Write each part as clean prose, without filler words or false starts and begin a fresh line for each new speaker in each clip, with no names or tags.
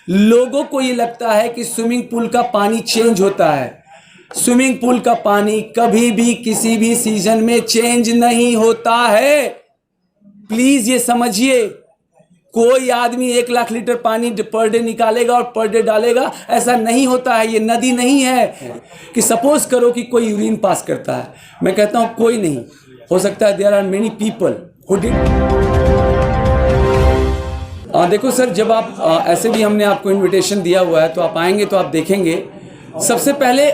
लोगों को ये लगता है कि स्विमिंग पूल का पानी चेंज होता है। स्विमिंग पूल का पानी कभी भी किसी भी सीजन में चेंज नहीं होता है। प्लीज ये समझिए, कोई आदमी 1 लाख लीटर पानी पर डे निकालेगा और पर डे डालेगा, ऐसा नहीं होता है। ये नदी नहीं है कि सपोज करो कि कोई यूरिन पास करता है। मैं कहता हूं कोई नहीं, हो सकता है there are many people who did. देखो सर, जब आप ऐसे भी हमने आपको इनविटेशन दिया हुआ है तो आप आएंगे तो आप देखेंगे। सबसे पहले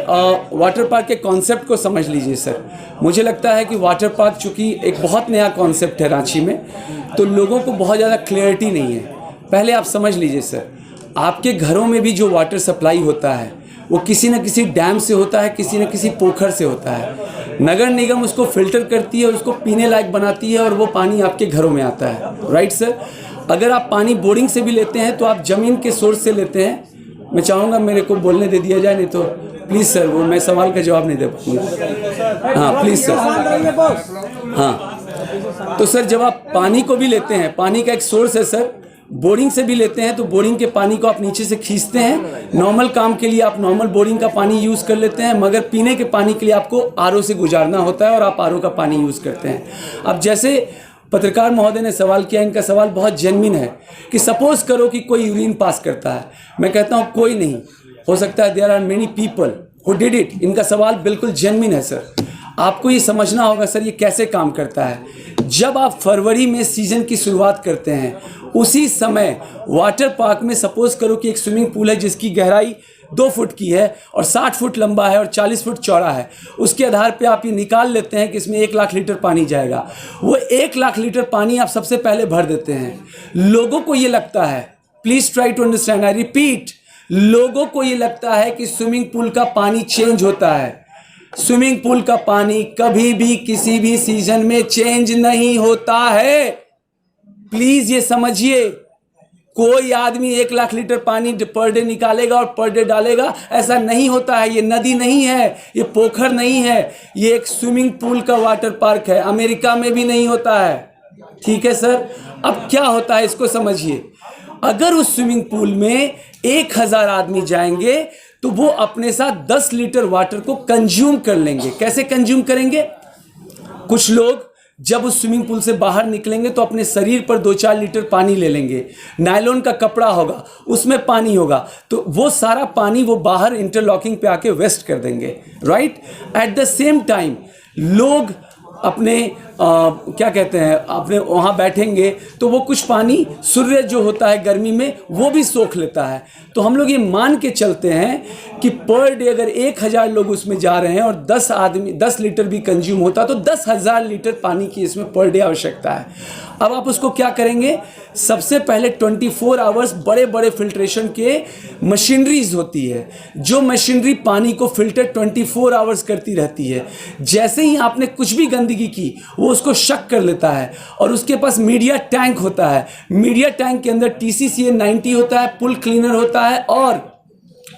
वाटर पार्क के कॉन्सेप्ट को समझ लीजिए सर। मुझे लगता है कि वाटर पार्क चूँकि एक बहुत नया कॉन्सेप्ट है रांची में, तो लोगों को बहुत ज़्यादा क्लैरिटी नहीं है। पहले आप समझ लीजिए सर, आपके घरों में भी जो वाटर सप्लाई होता है वो किसी न किसी डैम से होता है, किसी न किसी पोखर से होता है। नगर निगम उसको फिल्टर करती है और उसको पीने लायक बनाती है और वो पानी आपके घरों में आता है। Right sir. अगर आप पानी बोरिंग से भी लेते हैं तो आप ज़मीन के सोर्स से लेते हैं। मैं चाहूँगा मेरे को बोलने दे दिया जाए, नहीं तो प्लीज़ सर, वो मैं सवाल का जवाब नहीं दे पाऊँगा। हाँ प्लीज़ सर। हाँ तो सर, जब आप पानी को भी लेते हैं, पानी का एक सोर्स है सर, बोरिंग से भी लेते हैं तो बोरिंग के पानी को आप नीचे से खींचते हैं। नॉर्मल काम के लिए आप नॉर्मल बोरिंग का पानी यूज़ कर लेते हैं, मगर पीने के पानी के लिए आपको आरओ से गुजारना होता है और आप आरओ का पानी यूज़ करते हैं। अब जैसे पत्रकार महोदय ने सवाल किया, इनका सवाल बहुत जेन्युइन है कि सपोज करो कि कोई यूरिन पास करता है। मैं कहता हूँ कोई नहीं, हो सकता है there are many people who did it. इनका सवाल बिल्कुल जेन्युइन है सर। आपको ये समझना होगा सर, ये कैसे काम करता है। जब आप फरवरी में सीजन की शुरुआत करते हैं, उसी समय वाटर पार्क में सपोज करो कि एक स्विमिंग पूल है जिसकी गहराई 2 फुट की है और 60 फुट लंबा है और 40 फुट चौड़ा है। उसके आधार पे आप ये निकाल लेते हैं कि इसमें 1 लाख लीटर पानी जाएगा। वो 1 लाख लीटर पानी आप सबसे पहले भर देते हैं। लोगों को ये लगता है, please try to understand, I repeat, लोगों को ये लगता है कि स्विमिंग पूल का पानी चेंज होता है। स्विमिंग पूल का पानी कभी भी किसी भी सीजन में चेंज नहीं होता है। प्लीज ये समझिए, कोई आदमी 1 लाख लीटर पानी पर डे निकालेगा और पर डे डालेगा, ऐसा नहीं होता है। ये नदी नहीं है, ये पोखर नहीं है, ये एक स्विमिंग पूल का वाटर पार्क है। अमेरिका में भी नहीं होता है। ठीक है सर। अब क्या होता है इसको समझिए। अगर उस स्विमिंग पूल में 1000 आदमी जाएंगे तो वो अपने साथ 10 लीटर वाटर को कंज्यूम कर लेंगे। कैसे कंज्यूम करेंगे? कुछ लोग जब उस स्विमिंग पूल से बाहर निकलेंगे तो अपने शरीर पर 2-4 लीटर पानी ले लेंगे। नायलॉन का कपड़ा होगा, उसमें पानी होगा, तो वो सारा पानी वो बाहर इंटरलॉकिंग पे आके वेस्ट कर देंगे। Right. Eight the same time लोग अपने क्या कहते हैं, अपने वहाँ बैठेंगे तो वो कुछ पानी सूर्य जो होता है गर्मी में वो भी सोख लेता है। तो हम लोग ये मान के चलते हैं कि पर डे अगर 1000 लोग उसमें जा रहे हैं और 10 लीटर भी कंज्यूम होता तो 10,000 लीटर पानी की इसमें पर डे आवश्यकता है। अब आप उसको क्या करेंगे? सबसे पहले 24 आवर्स बड़े बड़े फिल्ट्रेशन के मशीनरीज होती है, जो मशीनरी पानी को फिल्टर 24 आवर्स करती रहती है। जैसे ही आपने कुछ भी गंदगी की वो उसको शक कर लेता है और उसके पास मीडिया टैंक होता है। मीडिया टैंक के अंदर TCCA 90 होता है, पुल क्लीनर होता है और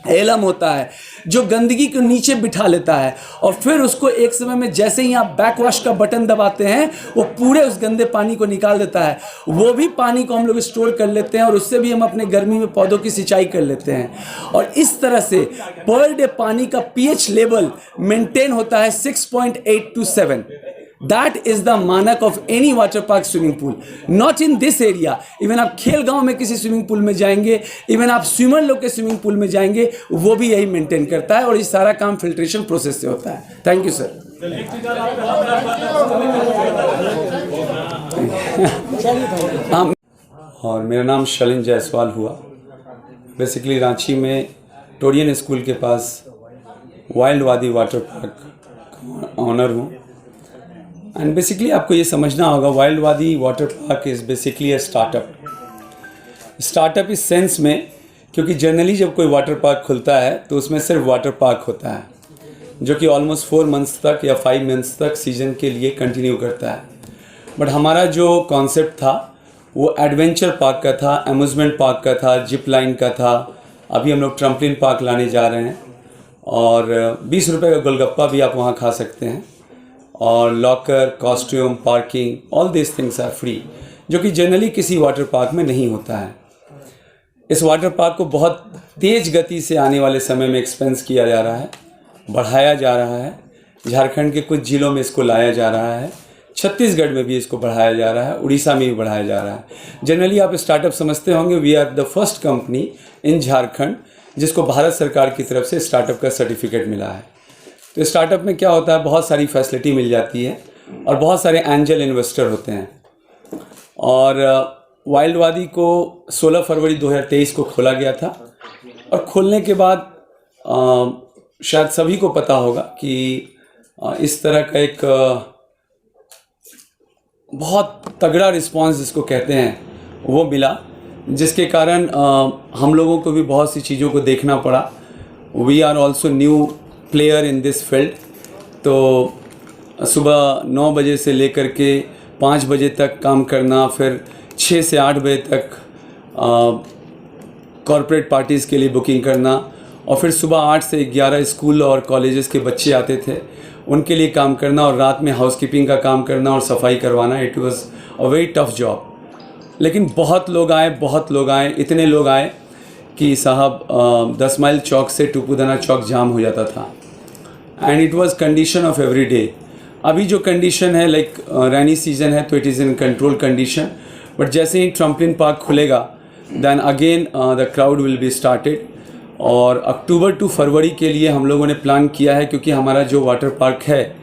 एलम होता है, जो गंदगी को नीचे बिठा लेता है और फिर उसको एक समय में जैसे ही आप बैक वॉश का बटन दबाते हैं वो पूरे उस गंदे पानी को निकाल देता है। वो भी पानी को हम लोग स्टोर कर लेते हैं और उससे भी हम अपने गर्मी में पौधों की सिंचाई कर लेते हैं। और इस तरह से पर डे पानी का pH लेवल मेंटेन होता है 6.8 to 7। That is the मानक of any water park swimming pool, not in this area। Even आप खेल गांव में किसी स्विमिंग पूल में जाएंगे, इवन आप स्विमर लोग के स्विमिंग पूल में जाएंगे, वो भी यही मेंटेन करता है और ये सारा काम फिल्ट्रेशन प्रोसेस से होता है। Thank you sir. और मेरा नाम शलिन जायसवाल हुआ। बेसिकली रांची में टोरियन स्कूल के पास वाइल्ड वादी वाटर पार्क का ऑनर हूँ। एंड बेसिकली आपको ये समझना होगा, वाइल्ड वादी water park is basically a startup इस सेंस में, क्योंकि जनरली जब कोई वाटर पार्क खुलता है तो उसमें सिर्फ वाटर पार्क होता है, जो कि ऑलमोस्ट 4 मंथ्स तक या 5 मंथ्स तक सीजन के लिए कंटिन्यू करता है। बट हमारा जो कॉन्सेप्ट था वो एडवेंचर पार्क का था, अम्यूज़मेंट पार्क का था, जिप लाइन का था। अभी हम लोग ट्रम्पलिन पार्क लाने जा रहे हैं और 20 रुपये का गोलगप्पा भी आप वहाँ खा सकते हैं। और locker, costume, parking, all this things are free, जो कि जनरली किसी वाटर पार्क में नहीं होता है। इस वाटर पार्क को बहुत तेज़ गति से आने वाले समय में एक्सपेंस किया जा रहा है, बढ़ाया जा रहा है। झारखंड के कुछ जिलों में इसको लाया जा रहा है, छत्तीसगढ़ में भी इसको बढ़ाया जा रहा है, उड़ीसा में भी बढ़ाया जा रहा है। जनरली आप स्टार्टअप समझते होंगे, we are the first company in Jharkhand जिसको भारत सरकार की तरफ से स्टार्टअप का सर्टिफिकेट मिला है। तो स्टार्टअप में क्या होता है, बहुत सारी फैसिलिटी मिल जाती है और बहुत सारे एंजल इन्वेस्टर होते हैं। और वाइल्ड वादी को 16 फरवरी 2023 को खोला गया था और खोलने के बाद शायद सभी को पता होगा कि इस तरह का एक बहुत तगड़ा रिस्पांस जिसको कहते हैं वो मिला, जिसके कारण हम लोगों को भी बहुत सी चीज़ों को देखना पड़ा। We are also new player in this field. तो सुबह 9 बजे से लेकर के 5 बजे तक काम करना, फिर 6 से 8 बजे तक कॉरपोरेट पार्टीज़ के लिए बुकिंग करना, और फिर सुबह 8 से 11 स्कूल और कॉलेजेस के बच्चे आते थे, उनके लिए काम करना, और रात में हाउसकीपिंग का काम करना और सफाई करवाना। It was a very tough job. लेकिन बहुत लोग आए, इतने लोग आए कि साहब 10 माइल चौक से टुपुदाना चौक जाम हो जाता था। And it was condition of every day. अभी जो कंडीशन है, लाइक रेनी सीजन है, तो it is in control condition. But जैसे ही ट्रम्पलिन पार्क खुलेगा, then again the crowd will be started. और अक्टूबर टू फरवरी के लिए हम लोगों ने प्लान किया है, क्योंकि हमारा जो वाटर पार्क है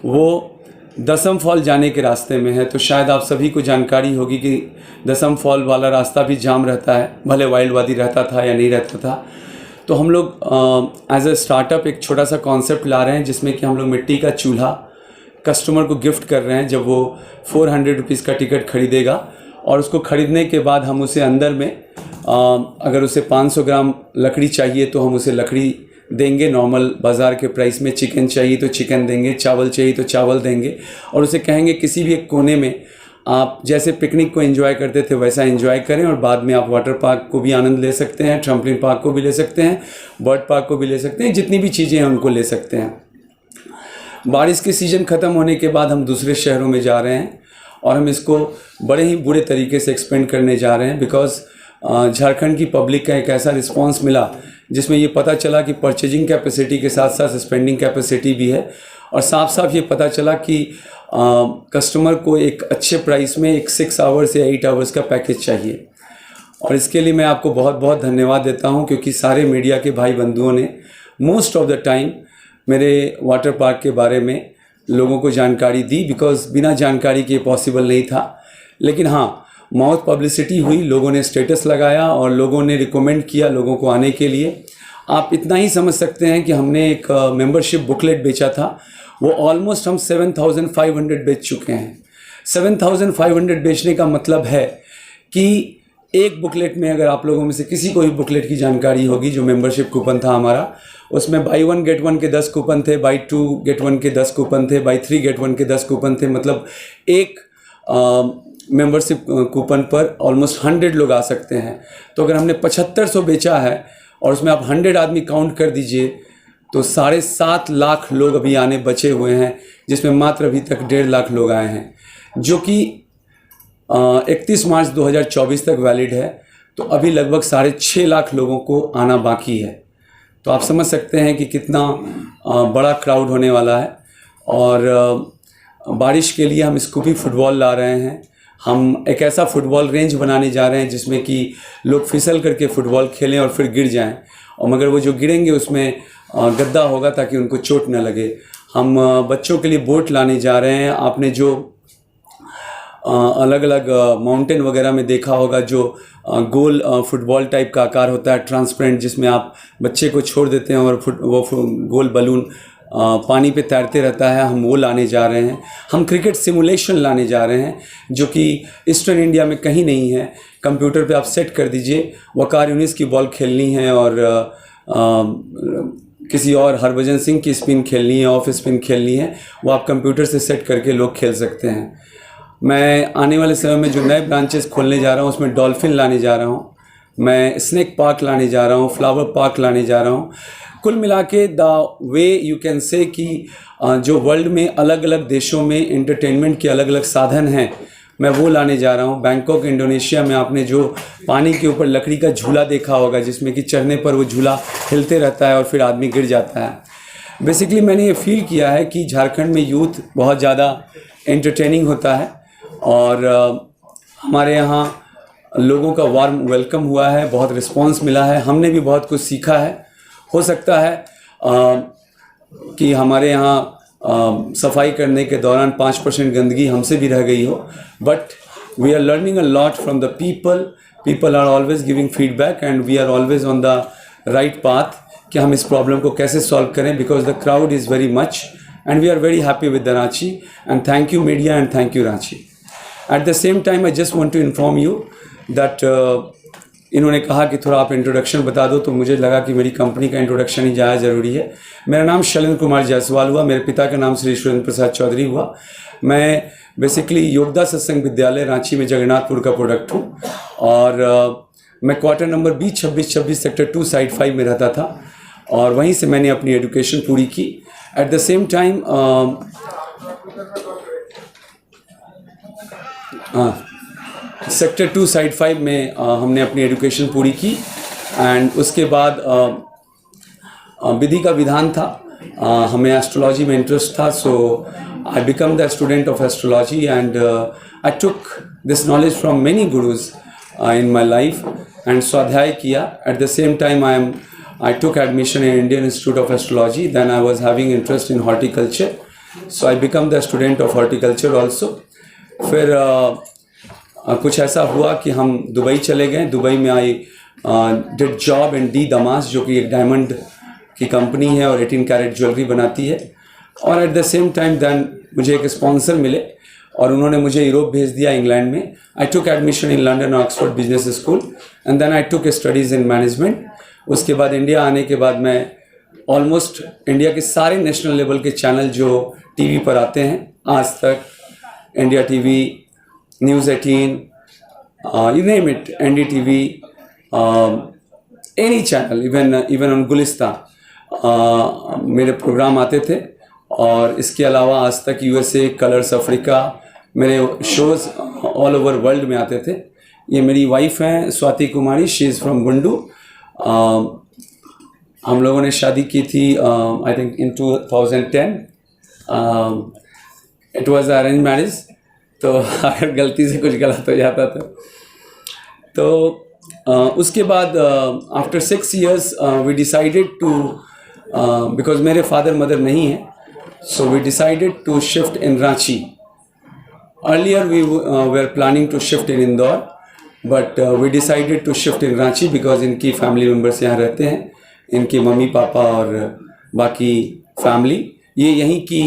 वो दसम फॉल जाने के रास्ते में है। तो शायद आप सभी को जानकारी होगी कि दसम फॉल वाला रास्ता भी जाम रहता है, भले वाइल्ड वादी रहता था या नहीं रहता था। तो हम लोग एज अ स्टार्टअप एक छोटा सा कॉन्सेप्ट ला रहे हैं, जिसमें कि हम लोग मिट्टी का चूल्हा कस्टमर को गिफ्ट कर रहे हैं जब वो 400 रुपीज़ का टिकट खरीदेगा। और उसको ख़रीदने के बाद हम उसे अंदर में अगर उसे 500 ग्राम लकड़ी चाहिए तो हम उसे लकड़ी देंगे नॉर्मल बाज़ार के प्राइस में। चिकन चाहिए तो चिकन देंगे, चावल चाहिए तो चावल देंगे, और उसे कहेंगे किसी भी एक कोने में आप जैसे पिकनिक को एंजॉय करते थे वैसा एंजॉय करें, और बाद में आप वाटर पार्क को भी आनंद ले सकते हैं, ट्रम्पलिन पार्क को भी ले सकते हैं, बर्ड पार्क को भी ले सकते हैं, जितनी भी चीज़ें हैं उनको ले सकते हैं। बारिश के सीज़न ख़त्म होने के बाद हम दूसरे शहरों में जा रहे हैं और हम इसको बड़े ही बुरे तरीके से एक्सपेंड करने जा रहे हैं, बिकॉज़ झारखंड की पब्लिक का एक ऐसा रिस्पांस मिला जिसमें ये पता चला कि परचेजिंग कैपेसिटी के साथ साथ स्पेंडिंग कैपेसिटी भी है, और साफ साफ ये पता चला कि कस्टमर को एक अच्छे प्राइस में एक 6 आवर्स या 8 आवर्स का पैकेज चाहिए। और इसके लिए मैं आपको बहुत बहुत धन्यवाद देता हूँ, क्योंकि सारे मीडिया के भाई बंधुओं ने मोस्ट ऑफ द टाइम मेरे वाटर पार्क के बारे में लोगों को जानकारी दी, बिकॉज़ बिना जानकारी के पॉसिबल नहीं था। लेकिन हाँ, माउथ पब्लिसिटी हुई, लोगों ने स्टेटस लगाया और लोगों ने रिकमेंड किया लोगों को आने के लिए। आप इतना ही समझ सकते हैं कि हमने एक मेंबरशिप बुकलेट बेचा था, वो ऑलमोस्ट हम 7,500 बेच चुके हैं। 7,500 बेचने का मतलब है कि एक बुकलेट में, अगर आप लोगों में से किसी को भी बुकलेट की जानकारी होगी, जो मेंबरशिप कूपन था हमारा, उसमें बाई 1 गेट 1 के 10 कूपन थे, बाई 2 गेट 1 के 10 कूपन थे, बाई 3 गेट 1 के 10 कूपन थे। मतलब एक मेंबरशिप कूपन पर ऑलमोस्ट 100 लोग आ सकते हैं। तो अगर हमने 7500 बेचा है और उसमें आप 100 आदमी काउंट कर दीजिए, तो 7.5 लाख लोग अभी आने बचे हुए हैं, जिसमें मात्र अभी तक 1.5 लाख लोग आए हैं, जो कि 31 मार्च 2024 तक वैलिड है। तो अभी लगभग 6.5 लाख लोगों को आना बाकी है। तो आप समझ सकते हैं कि कितना बड़ा क्राउड होने वाला है। और बारिश के लिए हम स्कूपी फुटबॉल ला रहे हैं। हम एक ऐसा फुटबॉल रेंज बनाने जा रहे हैं जिसमें कि लोग फिसल करके फुटबॉल खेलें और फिर गिर जाएं, और मगर वो जो गिरेंगे उसमें गद्दा होगा ताकि उनको चोट न लगे। हम बच्चों के लिए बोट लाने जा रहे हैं। आपने जो अलग अलग माउंटेन वगैरह में देखा होगा, जो गोल फुटबॉल टाइप का आकार होता है, ट्रांसपेरेंट, जिसमें आप बच्चे को छोड़ देते हैं और वो गोल बलून पानी पे तैरते रहता है, हम वो लाने जा रहे हैं। हम क्रिकेट सिमुलेशन लाने जा रहे हैं, जो कि ईस्टर्न इंडिया में कहीं नहीं है। कंप्यूटर पे आप सेट कर दीजिए, वकार यूनिस की बॉल खेलनी है और किसी और हरभजन सिंह की स्पिन खेलनी है, ऑफ स्पिन खेलनी है, वो आप कंप्यूटर से सेट करके लोग खेल सकते हैं। मैं आने वाले समय में जो नए ब्रांचेस खोलने जा रहा हूँ, उसमें डॉल्फिन लाने जा रहा हूँ, मैं स्नेक पार्क लाने जा रहा हूँ, फ्लावर पार्क लाने जा रहा हूँ। कुल मिला के the way you can say कि जो वर्ल्ड में अलग अलग देशों में एंटरटेनमेंट के अलग अलग साधन हैं, मैं वो लाने जा रहा हूँ। बैंकॉक इंडोनेशिया में आपने जो पानी के ऊपर लकड़ी का झूला देखा होगा, जिसमें कि चढ़ने पर वो झूला हिलते रहता है और फिर आदमी गिर जाता है। बेसिकली मैंने ये फील किया है कि झारखंड में यूथ बहुत ज़्यादा एंटरटेनिंग होता है और हमारे यहाँ लोगों का वार्म वेलकम हुआ है, बहुत रिस्पांस मिला है, हमने भी बहुत कुछ सीखा है। हो सकता है कि हमारे यहाँ सफाई करने के दौरान 5% गंदगी हमसे भी रह गई हो, but we are learning a lot from the people are always giving feedback and we are always on the right path कि हम इस प्रॉब्लम को कैसे सॉल्व करें, because the crowd is very much and we are very happy with the Ranchi and thank you media and thank you Ranchi. At the same time I just want to inform you that इन्होंने कहा कि थोड़ा आप introduction बता दो, तो मुझे लगा कि मेरी कंपनी का इंट्रोडक्शन ही ज़्यादा ज़रूरी है। मेरा नाम शैलेंद्र कुमार जायसवाल हुआ, मेरे पिता का नाम श्री सुरेंद्र प्रसाद चौधरी हुआ। मैं बेसिकली योगदा सत्संग विद्यालय रांची में जगन्नाथपुर का प्रोडक्ट हूँ और मैं quarter number B2626 sector 2 side 5 में रहता था और वहीं से मैंने अपनी एजुकेशन पूरी की। Eight the same time sector 2 side 5 में हमने अपनी एजुकेशन पूरी की एंड उसके बाद विधि का विधान था, हमें एस्ट्रोलॉजी में इंटरेस्ट था, so I become the student of astrology and I took this knowledge from many gurus in my life and स्वाध्याय किया। At the same time I took admission in Indian Institute of Astrology. Then I was having interest in horticulture, so I become the student of horticulture also. फिर कुछ ऐसा हुआ कि हम Dubai चले गए। दुबई में I did job in the Damas, जो कि एक डायमंड की कंपनी है और 18 कैरेट ज्वेलरी बनाती है। और at the same time then मुझे एक स्पॉन्सर मिले और उन्होंने मुझे यूरोप भेज दिया, इंग्लैंड में। I took admission in London Oxford business school and then I took studies in management. उसके बाद इंडिया आने के बाद मैं ऑलमोस्ट इंडिया के सारे नेशनल लेवल के चैनल जो टीवी पर आते हैं, Aaj Tak, India TV, news 18, you name it, NDTV, any channel, even on Gulistan, मेरे प्रोग्राम आते थे। और इसके अलावा आज तक USA, कलर्स अफ्रीका, मेरे शोज़ ऑल ओवर वर्ल्ड में आते थे। ये मेरी वाइफ हैं स्वाति कुमारी, शी इज़ फ्रॉम गुंडू। हम लोगों ने शादी की थी I think in 2010। It was arrange marriage, तो अगर गलती से कुछ गलत हो जाता था तो उसके बाद after 6 years we decided to, because मेरे फादर मदर नहीं हैं, so we decided to shift in Ranchi. Earlier we were planning to shift in Indore, but we decided to shift in Ranchi because इनकी फैमिली मेम्बर्स यहाँ रहते हैं, इनके मम्मी पापा और बाकी फैमिली ये यहीं की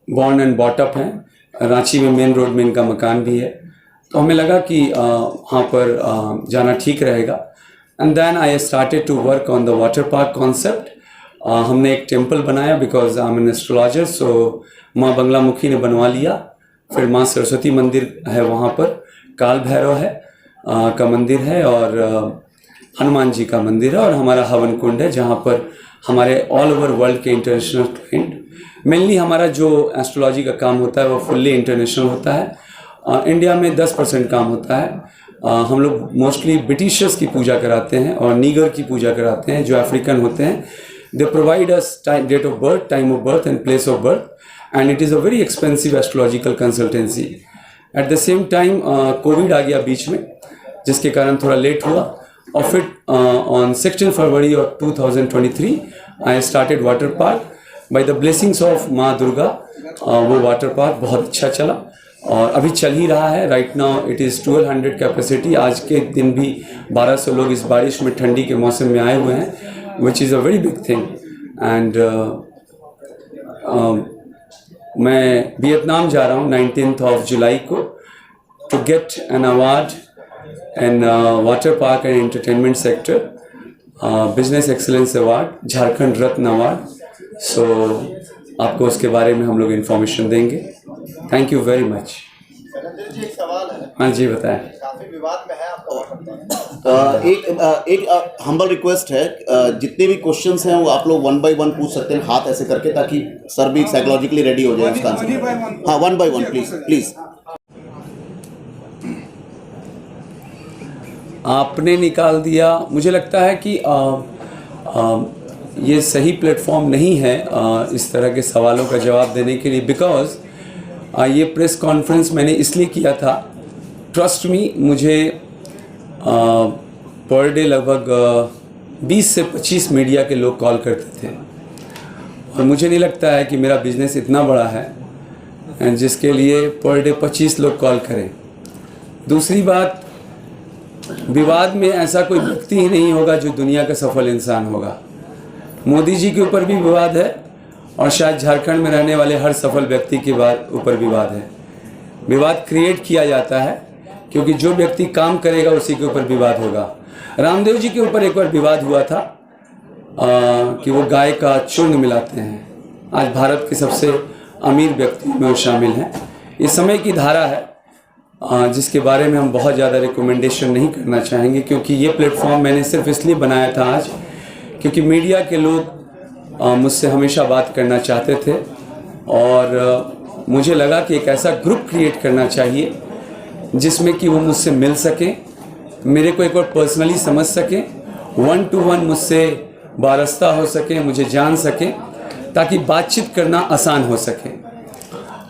बॉर्न एंड बॉटअप हैं। रांची में मेन रोड में इनका मकान भी है, तो हमें लगा कि वहाँ पर जाना ठीक रहेगा। And then I started to work on the water park concept. हमने एक टेम्पल बनाया because I am an astrologer, so माँ बंगलामुखी ने बनवा लिया। फिर माँ सरस्वती मंदिर है वहाँ पर, काल भैरव है का मंदिर है और हनुमान जी का मंदिर है और हमारा हवन कुंड है, जहाँ पर हमारे ऑल ओवर वर्ल्ड के इंटरनेशनल क्लाइंट, मेनली हमारा जो एस्ट्रोलॉजी का काम होता है वो फुल्ली इंटरनेशनल होता है। इंडिया में 10% काम होता है। हम लोग मोस्टली ब्रिटिशर्स की पूजा कराते हैं और नीगर की पूजा कराते हैं जो अफ्रीकन होते हैं। They provide us date of birth, time of birth and place of birth, and it is a very expensive astrological consultancy. At the same time Covid आ गया बीच में, जिसके कारण थोड़ा लेट हुआ और फिर on 16 February of 2023 I started water park by the blessings of माँ दुर्गा। वो वाटर पार्क बहुत अच्छा चला और अभी चल ही रहा है। Right now it is 1200 capacity. आज के दिन भी 1200 लोग इस बारिश में, ठंडी के मौसम में आए हुए हैं, which is a very big thing. And मैं वियतनाम जा रहा हूँ 19 जुलाई को to get an award in water park and entertainment sector, business excellence award, Jharkhand Ratna award. So आपको उसके बारे में हम लोग इन्फॉर्मेशन देंगे। Thank you very much.
Dhananjay ji, एक सवाल है।
हाँ जी, बताएं।
काफी विवाद में है आपका वाटर
एक हम्बल रिक्वेस्ट है, जितने भी क्वेश्चंस हैं वो आप लोग 1 by 1 पूछ सकते हैं हाथ ऐसे करके, ताकि सर भी साइकोलॉजिकली रेडी हो जाए उसका आंसर। हाँ, 1 by 1 प्लीज प्लीज।
आपने निकाल दिया। मुझे लगता है कि ये सही प्लेटफॉर्म नहीं है इस तरह के सवालों का जवाब देने के लिए, बिकॉज़ ये प्रेस कॉन्फ्रेंस मैंने इसलिए किया था, ट्रस्ट मी, मुझे पर डे लगभग 20 से 25 मीडिया के लोग कॉल करते थे, और मुझे नहीं लगता है कि मेरा बिजनेस इतना बड़ा है जिसके लिए पर डे 25 लोग कॉल करें। दूसरी बात, विवाद में ऐसा कोई व्यक्ति ही नहीं होगा जो दुनिया का सफल इंसान होगा। मोदी जी के ऊपर भी विवाद है, और शायद झारखंड में रहने वाले हर सफल व्यक्ति के ऊपर विवाद है। विवाद क्रिएट किया जाता है क्योंकि जो व्यक्ति काम करेगा उसी के ऊपर विवाद होगा। रामदेव जी के ऊपर एक बार विवाद हुआ था कि वो गाय का चूर्ण मिलाते हैं। आज भारत के सबसे अमीर व्यक्तियों में वो शामिल हैं। ये समय की धारा है जिसके बारे में हम बहुत ज़्यादा रिकमेंडेशन नहीं करना चाहेंगे, क्योंकि ये प्लेटफॉर्म मैंने सिर्फ इसलिए बनाया था आज क्योंकि मीडिया के लोग मुझसे हमेशा बात करना चाहते थे, और मुझे लगा कि एक ऐसा ग्रुप क्रिएट करना चाहिए जिसमें कि वो मुझसे मिल सकें, मेरे को एक बार पर्सनली समझ सकें, 1 to 1 मुझसे वाबस्ता हो सकें, मुझे जान सकें, ताकि बातचीत करना आसान हो सके।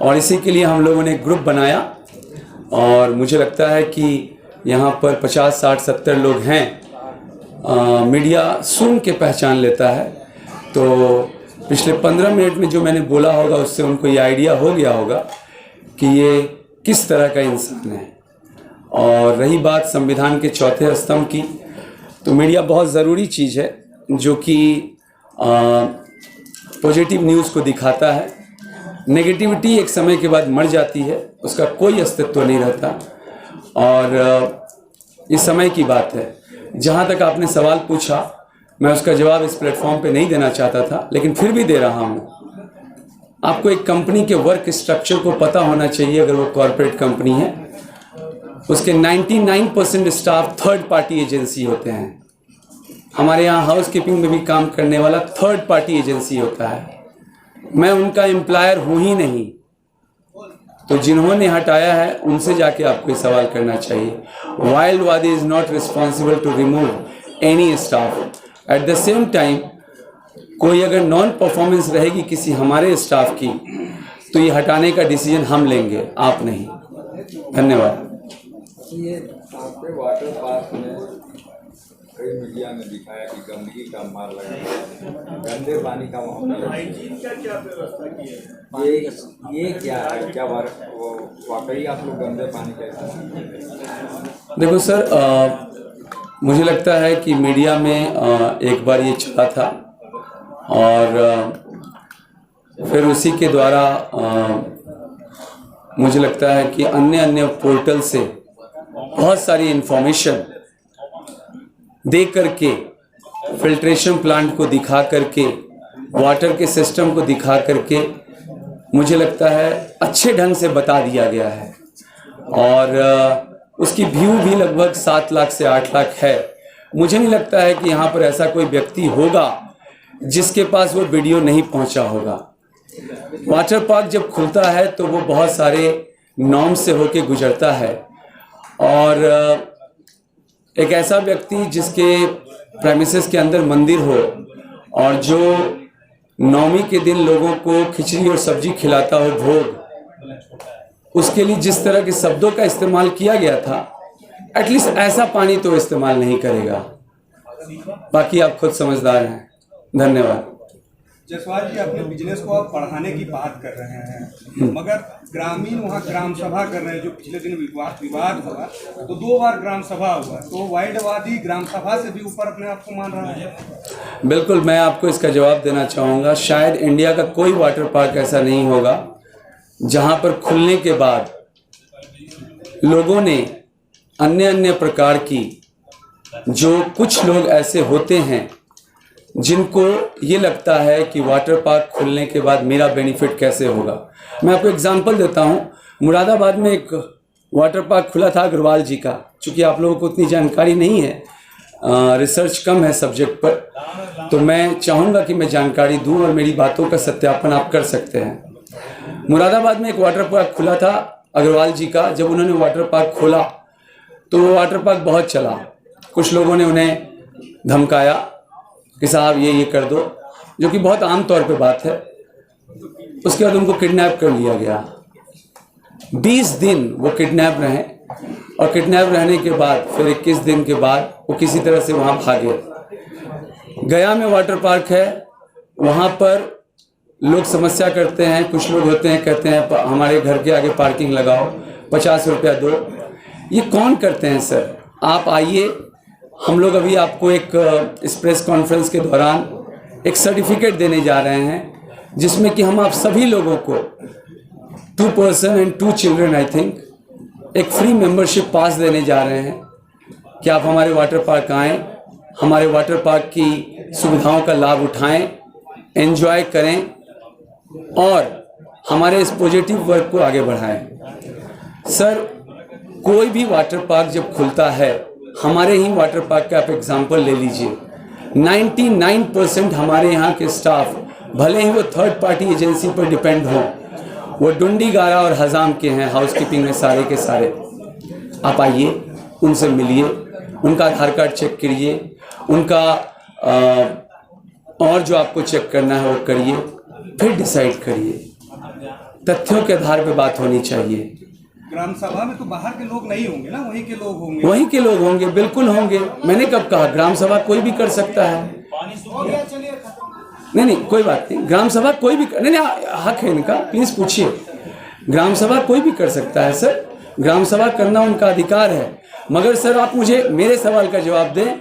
और इसी के लिए हम लोगों ने एक ग्रुप बनाया, और मुझे लगता है कि यहाँ पर 50, 60, 70 लोग हैं। मीडिया सुन के पहचान लेता है, तो पिछले 15 मिनट में जो मैंने बोला होगा उससे उनको ये आइडिया हो गया होगा कि ये किस तरह का इंसान है। और रही बात संविधान के चौथे स्तंभ की, तो मीडिया बहुत ज़रूरी चीज़ है जो कि पॉजिटिव न्यूज़ को दिखाता है। नेगेटिविटी एक समय के बाद मर जाती है, उसका कोई अस्तित्व नहीं रहता। और इस समय की बात है। जहाँ तक आपने सवाल पूछा, मैं उसका जवाब इस प्लेटफॉर्म पे नहीं देना चाहता था, लेकिन फिर भी दे रहा हूँ। आपको एक कंपनी के वर्क स्ट्रक्चर को पता होना चाहिए। अगर वो कॉर्पोरेट कंपनी है, उसके 99% स्टाफ थर्ड पार्टी एजेंसी होते हैं। हमारे यहाँ हाउस कीपिंग में भी काम करने वाला थर्ड पार्टी एजेंसी होता है। मैं उनका एम्प्लॉयर हूँ ही नहीं, तो जिन्होंने हटाया है उनसे जाके आपको ये सवाल करना चाहिए। वाइल्डवादी is not responsible to remove any staff. At the same time, कोई अगर नॉन परफॉर्मेंस रहेगी किसी हमारे स्टाफ की, तो ये हटाने का डिसीजन हम लेंगे, आप नहीं। धन्यवाद।
ये आपके वाटर पार्क में कई मीडिया ने दिखाया कि गंदगी का मार लगा है, गंदे पानी का वहाँ पर क्या व्यवस्था की है? ये क्या है? क्या वाकई आप लोग गंदे पानी का इस्तेमाल करते हैं?
देखो सर, मुझे लगता है कि मीडिया में एक बार ये चला था, और फिर उसी के द्वारा मुझे लगता है कि अन्य पोर्टल से बहुत सारी इंफॉर्मेशन दे करके, फिल्ट्रेशन प्लांट को दिखा करके, वाटर के सिस्टम को दिखा करके, मुझे लगता है अच्छे ढंग से बता दिया गया है। और उसकी व्यू भी लगभग 7 लाख से 8 लाख है। मुझे नहीं लगता है कि यहाँ पर ऐसा कोई व्यक्ति होगा जिसके पास वो वीडियो नहीं पहुँचा होगा। वाटर पार्क जब खुलता है तो वो बहुत सारे नॉर्म से होके गुजरता है, और एक ऐसा व्यक्ति जिसके प्रेमिसेस के अंदर मंदिर हो, और जो नवमी के दिन लोगों को खिचड़ी और सब्जी खिलाता हो, भोग, उसके लिए जिस तरह के शब्दों का इस्तेमाल किया गया था, एटलीस्ट ऐसा पानी तो इस्तेमाल नहीं करेगा। बाकी आप खुद समझदार हैं। धन्यवाद।
जसवाल जी, अपने बिजनेस को आप बढ़ाने की बात कर रहे हैं, मगर ग्रामीण वहाँ ग्राम सभा कर रहे हैं। जो पिछले दिन विवाद हुआ, तो 2 बार ग्राम सभा हुआ, तो वाइल्डवादी ग्राम सभा से भी ऊपर अपने आप को मान रहा है।
बिल्कुल, मैं आपको इसका जवाब देना चाहूँगा। शायद इंडिया का कोई वाटर पार्क ऐसा नहीं होगा जहाँ पर खुलने के बाद लोगों ने अन्य प्रकार की, जो कुछ लोग ऐसे होते हैं जिनको ये लगता है कि वाटर पार्क खुलने के बाद मेरा बेनिफिट कैसे होगा। मैं आपको एग्जांपल देता हूँ। मुरादाबाद में एक वाटर पार्क खुला था अग्रवाल जी का। चूँकि आप लोगों को उतनी जानकारी नहीं है, रिसर्च कम है सब्जेक्ट पर, तो मैं चाहूँगा कि मैं जानकारी दूँ और मेरी बातों का सत्यापन आप कर सकते हैं। मुरादाबाद में एक वाटर पार्क खुला था अग्रवाल जी का। जब उन्होंने वाटर पार्क खोला तो वो वाटर पार्क बहुत चला। कुछ लोगों ने उन्हें धमकाया कि साहब ये कर दो, जो कि बहुत आम तौर पे बात है। उसके बाद उनको किडनैप कर लिया गया। 20 दिन वो किडनैप रहे और किडनैप रहने के बाद फिर 21 दिन के बाद वो किसी तरह से वहाँ भागे। गया में वाटर पार्क है, वहाँ पर लोग समस्या करते हैं। कुछ लोग होते हैं कहते हैं हमारे घर के आगे पार्किंग लगाओ, 50 रुपया दो। ये कौन करते हैं सर? आप आइए, हम लोग अभी आपको एक इस प्रेस कॉन्फ्रेंस के दौरान एक सर्टिफिकेट देने जा रहे हैं, जिसमें कि हम आप सभी लोगों को 2 person and 2 children I think एक फ्री मेंबरशिप पास देने जा रहे हैं कि आप हमारे वाटर पार्क आएँ, हमारे वाटर पार्क की सुविधाओं का लाभ उठाएं, एंजॉय करें और हमारे इस पॉजिटिव वर्क को आगे बढ़ाएं। सर, कोई भी वाटर पार्क जब खुलता है, हमारे ही वाटर पार्क का आप एग्जांपल ले लीजिए, 99% हमारे यहाँ के स्टाफ, भले ही वो थर्ड पार्टी एजेंसी पर डिपेंड हो, वो डुंडी गारा और हजाम के हैं, हाउसकीपिंग में सारे के सारे। आप आइए, उनसे मिलिए, उनका आधार कार्ड चेक करिए, उनका और जो आपको चेक करना है वो करिए, फिर डिसाइड करिए। तथ्यों के आधार पे बात होनी चाहिए।
ग्राम सभा में तो बाहर के लोग नहीं होंगे ना, वहीं के लोग होंगे।
वहीं के लोग होंगे, बिल्कुल होंगे। मैंने कब कहा? ग्राम सभा कोई भी कर सकता है। नहीं, कोई बात नहीं। ग्राम सभा कोई भी नहीं, हक है इनका, प्लीज पूछिए। ग्राम सभा कोई भी कर सकता है सर, ग्राम सभा करना उनका अधिकार है। मगर सर, आप मुझे मेरे सवाल का जवाब दें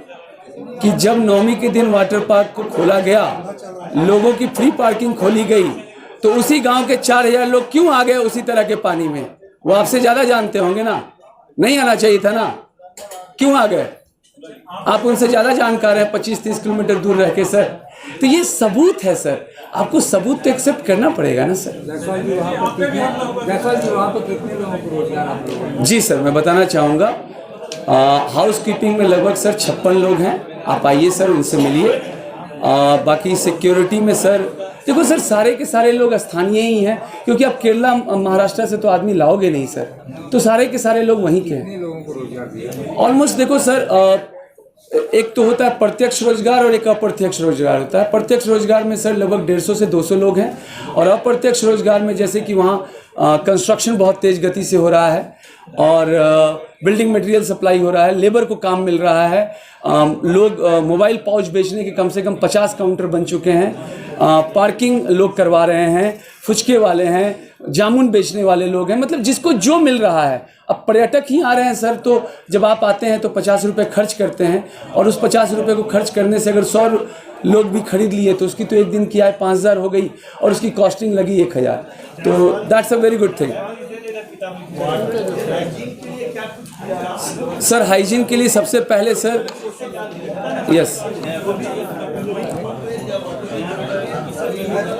कि जब 9वीं के दिन वाटर पार्क को खोला गया, लोगों की फ्री पार्किंग खोली गई, तो उसी गांव के 4000 लोग क्यों आ गए उसी तरह के पानी में? वो आपसे ज्यादा जानते होंगे ना, नहीं आना चाहिए था ना, क्यों आ गए? आप उनसे ज्यादा जानकार हैं 25-30 किलोमीटर दूर रह के सर। तो ये सबूत है सर, आपको सबूत तो एक्सेप्ट करना पड़ेगा ना सर। जी सर, मैं बताना चाहूँगा, हाउस कीपिंग में लगभग सर 56 लोग हैं। आप आइए सर, उनसे मिलिए। बाकी सिक्योरिटी में सर देखो सर, सारे के सारे लोग स्थानीय ही हैं, क्योंकि आप केरला महाराष्ट्र से तो आदमी लाओगे नहीं सर, तो सारे के सारे लोग वहीं के हैं। ऑलमोस्ट देखो सर, एक तो होता है प्रत्यक्ष रोजगार और एक अप्रत्यक्ष रोजगार होता है। प्रत्यक्ष रोजगार में सर लगभग 150 से 200 लोग हैं, और अप्रत्यक्ष रोजगार में जैसे कि वहाँ कंस्ट्रक्शन बहुत तेज गति से हो रहा है और बिल्डिंग मटेरियल सप्लाई हो रहा है, लेबर को काम मिल रहा है। लोग मोबाइल पाउच बेचने के कम से कम 50 काउंटर बन चुके हैं। पार्किंग लोग करवा रहे हैं, फुचके वाले हैं, जामुन बेचने वाले लोग हैं, मतलब जिसको जो मिल रहा है। अब पर्यटक ही आ रहे हैं सर, तो जब आप आते हैं तो 50 रुपये खर्च करते हैं, और उस 50 रुपये को खर्च करने से अगर 100 लोग भी खरीद लिए तो उसकी तो एक दिन की आय 5000 हो गई, और उसकी कॉस्टिंग लगी 1000। तो that's a very good thing sir. Hygiene के लिए सबसे पहले सर, यस